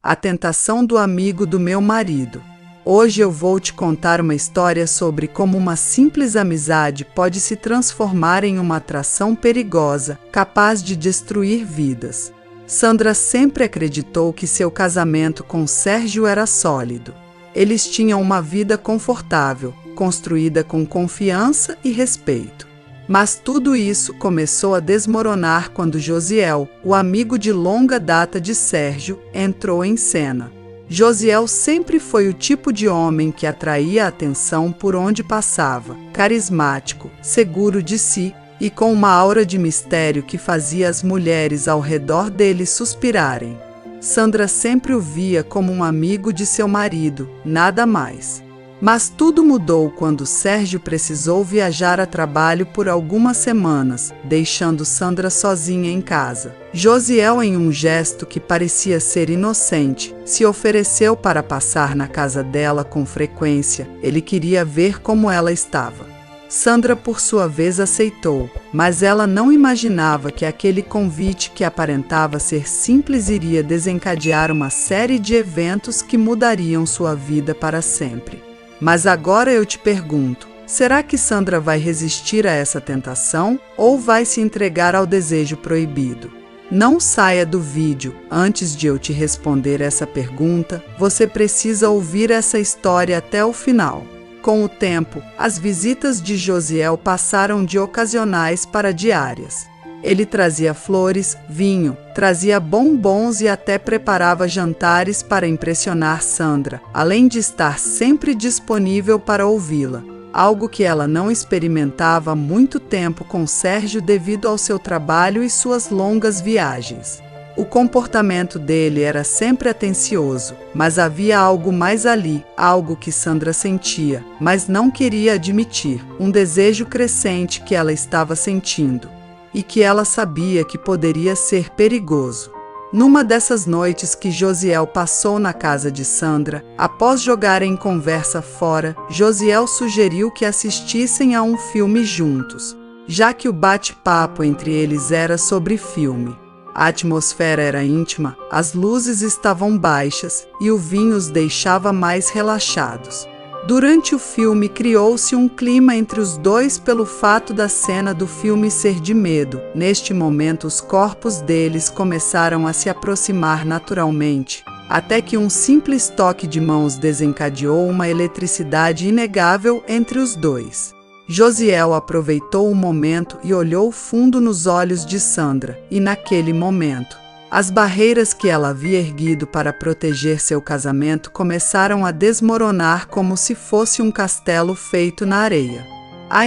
A tentação do amigo do meu marido. Hoje eu vou te contar uma história sobre como uma simples amizade pode se transformar em uma atração perigosa, capaz de destruir vidas. Sandra sempre acreditou que seu casamento com Sérgio era sólido. Eles tinham uma vida confortável, construída com confiança e respeito. Mas tudo isso começou a desmoronar quando Josiel, o amigo de longa data de Sérgio, entrou em cena. Josiel sempre foi o tipo de homem que atraía a atenção por onde passava, carismático, seguro de si e com uma aura de mistério que fazia as mulheres ao redor dele suspirarem. Sandra sempre o via como um amigo de seu marido, nada mais. Mas tudo mudou quando Sérgio precisou viajar a trabalho por algumas semanas, deixando Sandra sozinha em casa. Josiel, em um gesto que parecia ser inocente, se ofereceu para passar na casa dela com frequência. Ele queria ver como ela estava. Sandra, por sua vez, aceitou, mas ela não imaginava que aquele convite que aparentava ser simples iria desencadear uma série de eventos que mudariam sua vida para sempre. Mas agora eu te pergunto, será que Sandra vai resistir a essa tentação ou vai se entregar ao desejo proibido? Não saia do vídeo. Antes de eu te responder essa pergunta, você precisa ouvir essa história até o final. Com o tempo, as visitas de Josiel passaram de ocasionais para diárias. Ele trazia flores, vinho, trazia bombons e até preparava jantares para impressionar Sandra, além de estar sempre disponível para ouvi-la, algo que ela não experimentava há muito tempo com Sérgio devido ao seu trabalho e suas longas viagens. O comportamento dele era sempre atencioso, mas havia algo mais ali, algo que Sandra sentia, mas não queria admitir, um desejo crescente que ela estava sentindo. E que ela sabia que poderia ser perigoso. Numa dessas noites que Josiel passou na casa de Sandra, após jogarem conversa fora, Josiel sugeriu que assistissem a um filme juntos, já que o bate-papo entre eles era sobre filme. A atmosfera era íntima, as luzes estavam baixas e o vinho os deixava mais relaxados. Durante o filme, criou-se um clima entre os dois pelo fato da cena do filme ser de medo. Neste momento, os corpos deles começaram a se aproximar naturalmente, até que um simples toque de mãos desencadeou uma eletricidade inegável entre os dois. Josiel aproveitou o momento e olhou fundo nos olhos de Sandra, e naquele momento, as barreiras que ela havia erguido para proteger seu casamento começaram a desmoronar como se fosse um castelo feito na areia.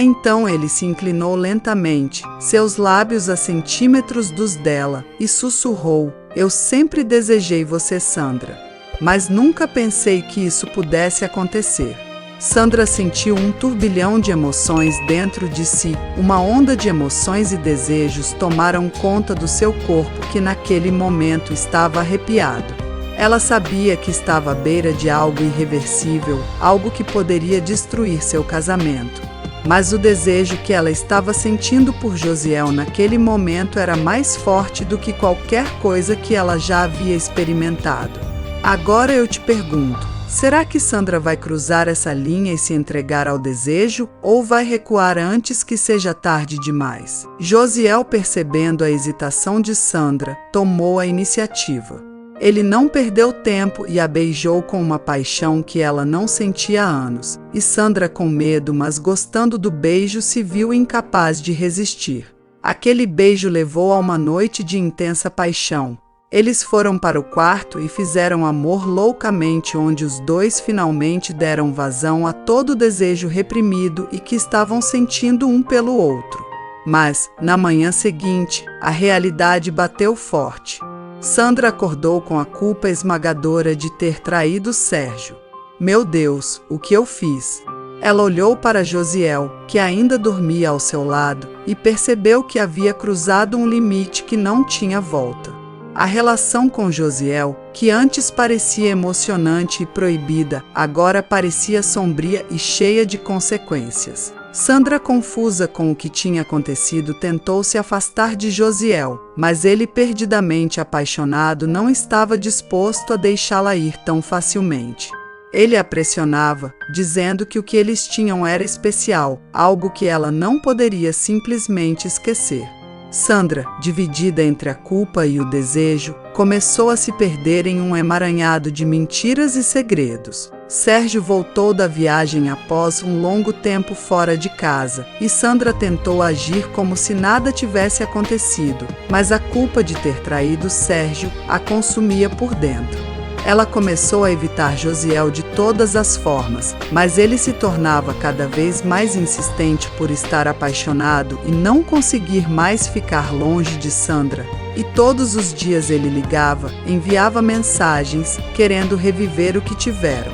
Então ele se inclinou lentamente, seus lábios a centímetros dos dela, e sussurrou: "Eu sempre desejei você, Sandra, mas nunca pensei que isso pudesse acontecer." Sandra sentiu um turbilhão de emoções dentro de si. Uma onda de emoções e desejos tomaram conta do seu corpo que naquele momento estava arrepiado. Ela sabia que estava à beira de algo irreversível, algo que poderia destruir seu casamento. Mas o desejo que ela estava sentindo por Josiel naquele momento era mais forte do que qualquer coisa que ela já havia experimentado. Agora eu te pergunto, será que Sandra vai cruzar essa linha e se entregar ao desejo, ou vai recuar antes que seja tarde demais? Josiel, percebendo a hesitação de Sandra, tomou a iniciativa. Ele não perdeu tempo e a beijou com uma paixão que ela não sentia há anos. E Sandra, com medo, mas gostando do beijo, se viu incapaz de resistir. Aquele beijo levou a uma noite de intensa paixão. Eles foram para o quarto e fizeram amor loucamente, onde os dois finalmente deram vazão a todo o desejo reprimido e que estavam sentindo um pelo outro. Mas, na manhã seguinte, a realidade bateu forte. Sandra acordou com a culpa esmagadora de ter traído Sérgio. Meu Deus, o que eu fiz? Ela olhou para Josiel, que ainda dormia ao seu lado, e percebeu que havia cruzado um limite que não tinha volta. A relação com Josiel, que antes parecia emocionante e proibida, agora parecia sombria e cheia de consequências. Sandra, confusa com o que tinha acontecido, tentou se afastar de Josiel, mas ele, perdidamente apaixonado, não estava disposto a deixá-la ir tão facilmente. Ele a pressionava, dizendo que o que eles tinham era especial, algo que ela não poderia simplesmente esquecer. Sandra, dividida entre a culpa e o desejo, começou a se perder em um emaranhado de mentiras e segredos. Sérgio voltou da viagem após um longo tempo fora de casa, e Sandra tentou agir como se nada tivesse acontecido, mas a culpa de ter traído Sérgio a consumia por dentro. Ela começou a evitar Josiel de todas as formas, mas ele se tornava cada vez mais insistente por estar apaixonado e não conseguir mais ficar longe de Sandra. E todos os dias ele ligava, enviava mensagens, querendo reviver o que tiveram.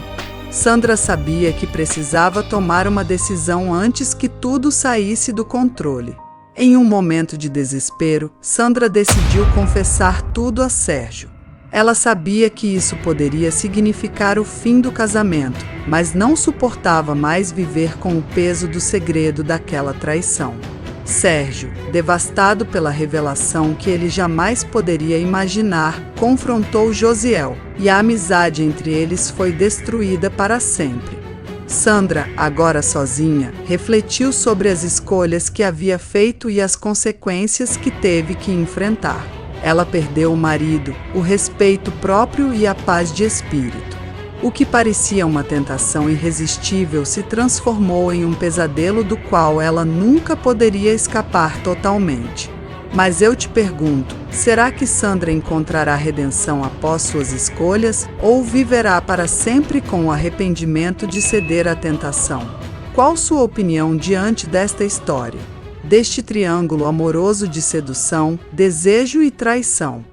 Sandra sabia que precisava tomar uma decisão antes que tudo saísse do controle. Em um momento de desespero, Sandra decidiu confessar tudo a Sérgio. Ela sabia que isso poderia significar o fim do casamento, mas não suportava mais viver com o peso do segredo daquela traição. Sérgio, devastado pela revelação que ele jamais poderia imaginar, confrontou Josiel, e a amizade entre eles foi destruída para sempre. Sandra, agora sozinha, refletiu sobre as escolhas que havia feito e as consequências que teve que enfrentar. Ela perdeu o marido, o respeito próprio e a paz de espírito. O que parecia uma tentação irresistível se transformou em um pesadelo do qual ela nunca poderia escapar totalmente. Mas eu te pergunto, será que Sandra encontrará redenção após suas escolhas ou viverá para sempre com o arrependimento de ceder à tentação? Qual sua opinião diante desta história? Deste triângulo amoroso de sedução, desejo e traição?